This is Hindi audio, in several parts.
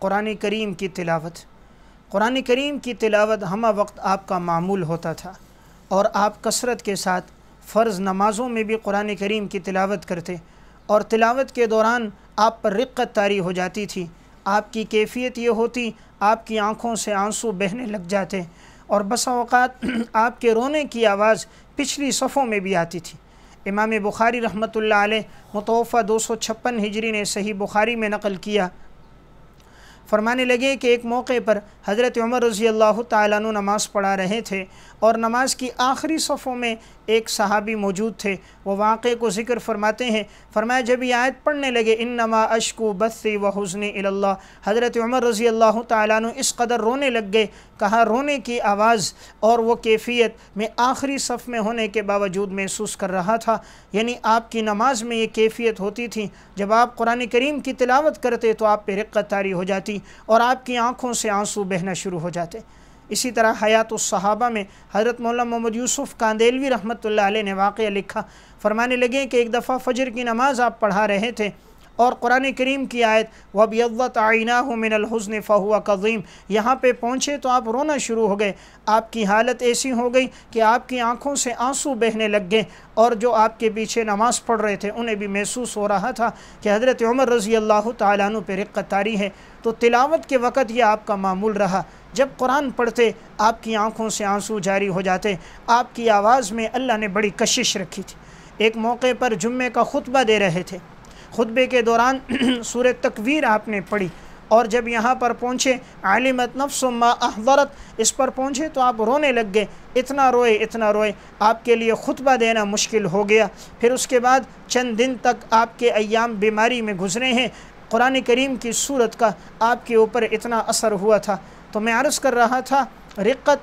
कुरान करीम की तिलावत। कुरान करीम की तिलावत हमा वक्त आपका मामूल होता था और आप कसरत के साथ फ़र्ज़ नमाज़ों में भी कुरान करीम की तिलावत करते और तिलावत के दौरान आप पर रिक़्क़त तारी हो जाती थी। आपकी कैफ़ियत ये होती, आपकी आँखों से आंसू बहने लग जाते और बसा औक़ात आपके रोने की आवाज़ पिछली सफ़ों में भी आती थी। इमाम बुखारी रहमतुल्लाह अलैह मुतवफ़ा 256 हिजरी ने सही बुखारी में नक़ल किया, फरमाने लगे कि एक मौके पर हज़रत उमर रज़ी अल्लाह तआला अन्हु नमाज़ पढ़ा रहे थे और नमाज की आखिरी सफ़ों में एक सहाबी मौजूद थे। वो वाक़े को ज़िक्र फरमाते हैं, फरमाया जब ये आयत पढ़ने लगे इन्नमा अश्कू बस्सी व हुज़्नी इलल्लाह, हज़रत उमर रज़ी अल्लाह तआला अन्हु इस कदर रोने लग गए। कहा रोने की आवाज़ और वो कैफ़ियत मैं आखिरी सफ़ में होने के बावजूद महसूस कर रहा था। यानी आपकी नमाज में ये कैफ़ियत होती थी, जब आप कुरान करीम की तिलावत करते तो आप पे रिक़्क़त तारी हो जाती और आपकी आँखों से आंसू बहना शुरू हो जाते। इसी तरह हयातुस सहाबा में हज़रत मौलाना मोहम्मद यूसुफ़ कांदेलवी रहमतुल्लाह अलैह ने वाक़या लिखा, फरमाने लगे कि एक दफ़ा फ़जर की नमाज़ आप पढ़ा रहे थे और कुरान करीम की आयत वबियद्दत अयनाहु मिनल हुज़्न फ़हुवा कज़ीम यहाँ पे पहुँचे तो आप रोना शुरू हो गए। आपकी हालत ऐसी हो गई कि आपकी आँखों से आंसू बहने लग गए और जो आपके पीछे नमाज़ पढ़ रहे थे उन्हें भी महसूस हो रहा था कि हज़रत उमर रज़ी अल्लाह तआला अन्हु पे रिक़्क़त तारी है। तो तिलावत के वक़्त यह आपका मामूल रहा, जब कुरान पढ़ते आपकी आँखों से आंसू जारी हो जाते। आपकी आवाज़ में अल्लाह ने बड़ी कशिश रखी थी। एक मौके पर जुम्मे का खुतबा दे रहे थे, खुतबे के दौरान सूरह तकवीर आपने पढ़ी और जब यहाँ पर पहुँचे आलिमत नफ्सुम मा अहज़रत, इस पर पहुँचे तो आप रोने लग गए। इतना रोए आपके लिए खुतबा देना मुश्किल हो गया। फिर उसके बाद चंद दिन तक आपके अय्याम बीमारी में गुजरे हैं। कुरान करीम की सूरत का आपके ऊपर इतना असर हुआ था। तो मैं अर्ज़ कर रहा था रिक़्क़त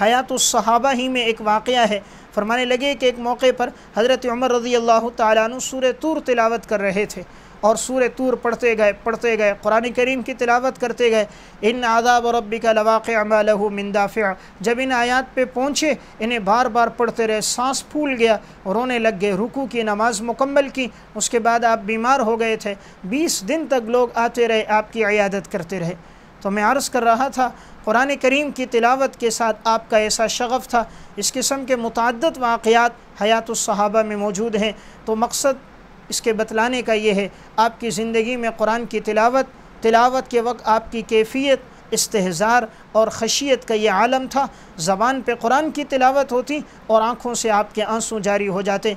हयातुस सहाबा ही में एक वाक़या है, फरमाने लगे कि एक मौके पर हज़रत उमर रज़ी अल्लाह तआला अन्हु सूरह तूर तिलावत कर रहे थे और सूरह तूर पढ़ते गए कुरान करीम की तिलावत करते गए। इन आज़ाब रब्बिका लवाक़िअ मा लहू मिन दाफ़िअ, जब इन आयात पे पहुँचे इन्हें बार बार पढ़ते रहे, सांस फूल गया, रोने लग गए। रुकू की नमाज मुकम्मल की, उसके बाद आप बीमार हो गए थे। 20 दिन तक लोग आते रहे, आपकी इयादत करते रहे। तो मैं अर्ज़ कर रहा था कुरान करीम की तिलावत के साथ आपका ऐसा शग़फ़ था। इस किस्म के मुतअद्दिद वाक़यात हयातुस सहाबा में मौजूद हैं। तो मकसद इसके बतलाने का ये है, आपकी ज़िंदगी में कुरान की तिलावत के वक्त आपकी कैफ़ियत इस्तेहज़ार और ख़शियत का ये आलम था। ज़बान पे कुरान की तिलावत होती और आँखों से आपके आंसू जारी हो जाते।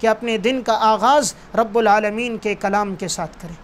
कि अपने दिन का आगाज़ रब्बुल आलमीन के कलाम के साथ करें।